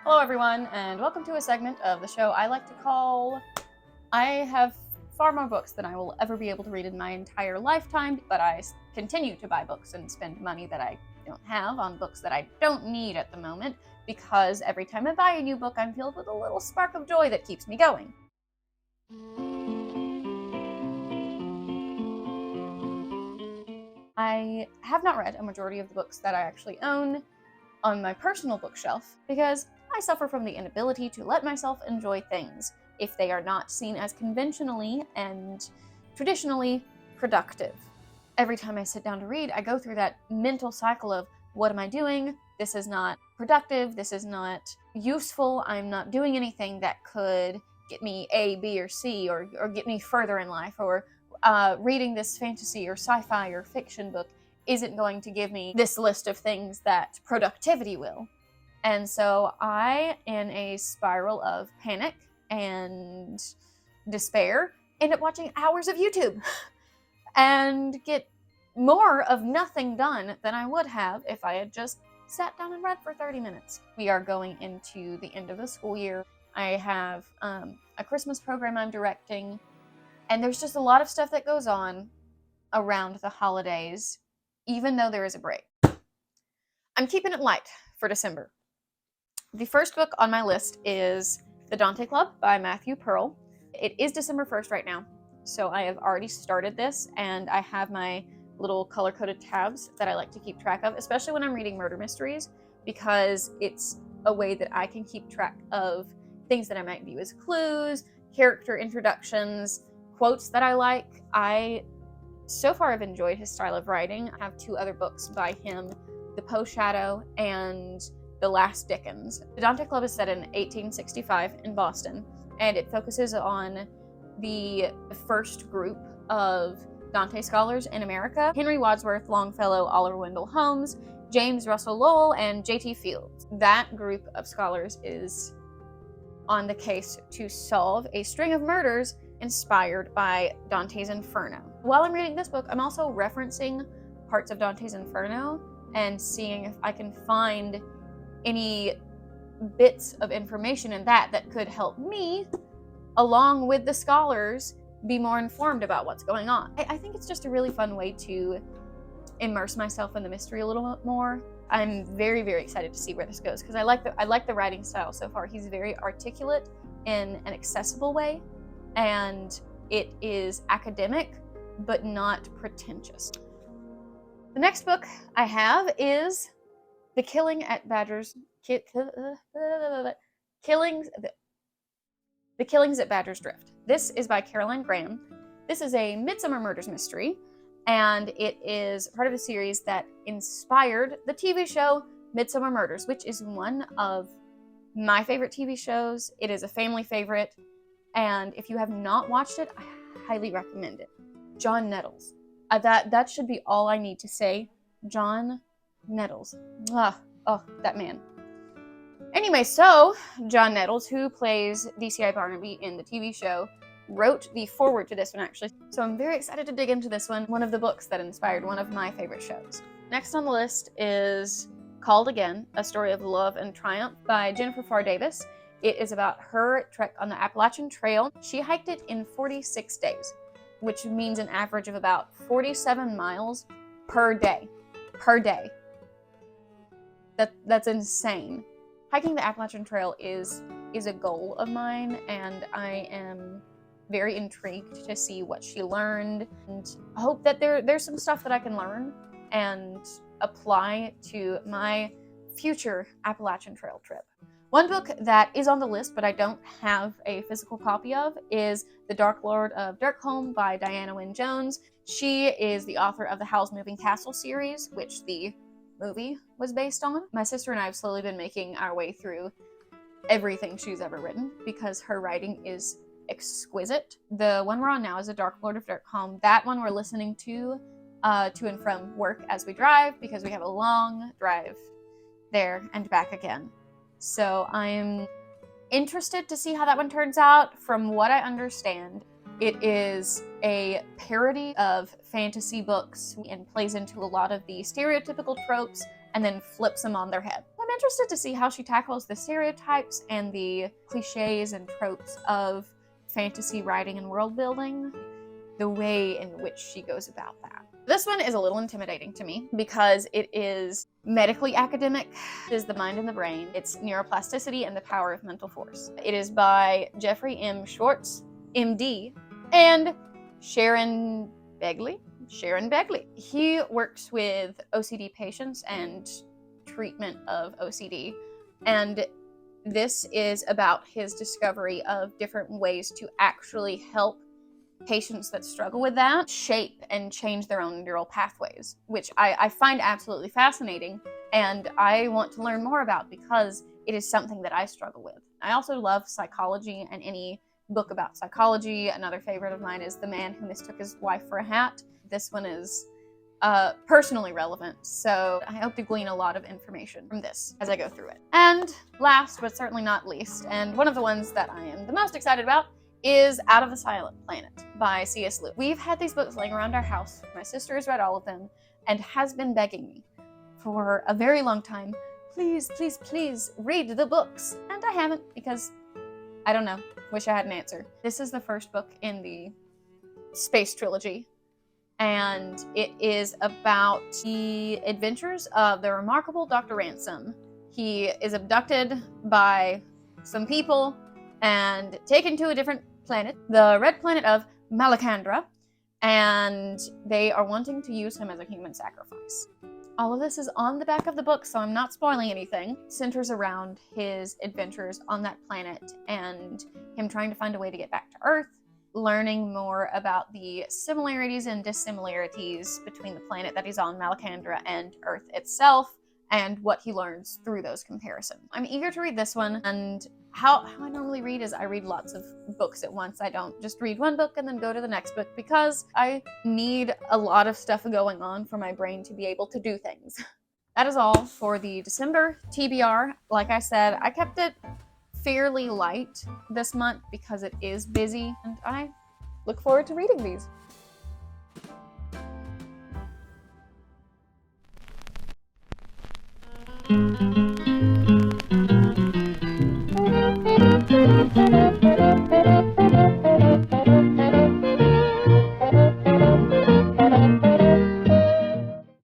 Hello everyone, and welcome to a segment of the show I like to call I have far more books than I will ever be able to read in my entire lifetime, but I continue to buy books and spend money that I don't have on books that I don't need at the moment, because every time I buy a new book, I'm filled with a little spark of joy that keeps me going. I have not read a majority of the books that I actually own on my personal bookshelf because I suffer from the inability to let myself enjoy things if they are not seen as conventionally and traditionally productive. Every time I sit down to read, I go through that mental cycle of, what am I doing? This is not productive. This is not useful. I'm not doing anything that could get me A, B, or C, or get me further in life, or reading this fantasy or sci-fi or fiction book isn't going to give me this list of things that productivity will. And so I, in a spiral of panic and despair, end up watching hours of YouTube and get more of nothing done than I would have if I had just sat down and read for 30 minutes. We are going into the end of the school year. I have a Christmas program I'm directing, and there's just a lot of stuff that goes on around the holidays, even though there is a break. I'm keeping it light for December. The first book on my list is The Dante Club by Matthew Pearl. It is December 1st right now, so I have already started this, and I have my little color-coded tabs that I like to keep track of, especially when I'm reading murder mysteries, because it's a way that I can keep track of things that I might view as clues, character introductions, quotes that I like. I so far have enjoyed his style of writing. I have two other books by him, The Poe Shadow and The Last Dickens. The Dante Club is set in 1865 in Boston, and it focuses on the first group of Dante scholars in America: Henry Wadsworth Longfellow, Oliver Wendell Holmes, James Russell Lowell, and J.T. Fields. That group of scholars is on the case to solve a string of murders inspired by Dante's Inferno. While I'm reading this book, I'm also referencing parts of Dante's Inferno and seeing if I can find any bits of information in that could help me, along with the scholars, be more informed about what's going on. I think it's just a really fun way to immerse myself in the mystery a little bit more. I'm very, very excited to see where this goes, because I like the writing style so far. He's very articulate in an accessible way, and it is academic but not pretentious. The next book I have is The Killings at Badger's Drift. This is by Caroline Graham. This is a Midsomer Murders mystery, and it is part of a series that inspired the TV show Midsomer Murders, which is one of my favorite TV shows. It is a family favorite, and if you have not watched it, I highly recommend it. John Nettles. That should be all I need to say. John Nettles. Oh, that man. Anyway, so John Nettles, who plays DCI Barnaby in the TV show, wrote the foreword to this one, actually. So I'm very excited to dig into this one of the books that inspired one of my favorite shows. Next on the list is Called Again, A Story of Love and Triumph by Jennifer Pharr Davis. It is about her trek on the Appalachian Trail. She hiked it in 46 days, which means an average of about 47 miles per day. That's insane. Hiking the Appalachian Trail is a goal of mine, and I am very intrigued to see what she learned, and I hope that there's some stuff that I can learn and apply to my future Appalachian Trail trip. One book that is on the list but I don't have a physical copy of is The Dark Lord of Derkholm by Diana Wynne Jones. She is the author of the Howl's Moving Castle series, which the movie was based on. My sister and I have slowly been making our way through everything she's ever written because her writing is exquisite. The one we're on now is The Dark Lord of Derkholm. That one we're listening to and from work as we drive, because we have a long drive there and back again. So I'm interested to see how that one turns out. From what I understand, it is a parody of fantasy books and plays into a lot of the stereotypical tropes and then flips them on their head. I'm interested to see how she tackles the stereotypes and the cliches and tropes of fantasy writing and world building, the way in which she goes about that. This one is a little intimidating to me because it is medically academic. It is The Mind and the Brain. It's Neuroplasticity and the Power of Mental Force. It is by Jeffery M. Schwartz, MD, and Sharon Begley. He works with OCD patients and treatment of OCD, and this is about his discovery of different ways to actually help patients that struggle with that shape and change their own neural pathways, which I find absolutely fascinating and I want to learn more about because it is something that I struggle with. I also love psychology and any book about psychology. Another favorite of mine is The Man Who Mistook His Wife for a Hat. This one is personally relevant, so I hope to glean a lot of information from this as I go through it. And last but certainly not least, and one of the ones that I am the most excited about, is Out of the Silent Planet by C.S. Lewis. We've had these books laying around our house. My sister has read all of them and has been begging me for a very long time, please, please, please read the books. And I haven't because, I don't know, wish I had an answer. This is the first book in the Space Trilogy, and it is about the adventures of the remarkable Dr. Ransom. He is abducted by some people and taken to a different planet, the red planet of Malacandra, and they are wanting to use him as a human sacrifice. All of this is on the back of the book, so I'm not spoiling anything. It centers around his adventures on that planet and him trying to find a way to get back to Earth, learning more about the similarities and dissimilarities between the planet that he's on, Malacandra, and Earth itself, and what he learns through those comparisons. I'm eager to read this one, and how I normally read is I read lots of books at once. I don't just read one book and then go to the next book because I need a lot of stuff going on for my brain to be able to do things. That is all for the December TBR. Like I said, I kept it fairly light this month because it is busy, and I look forward to reading these.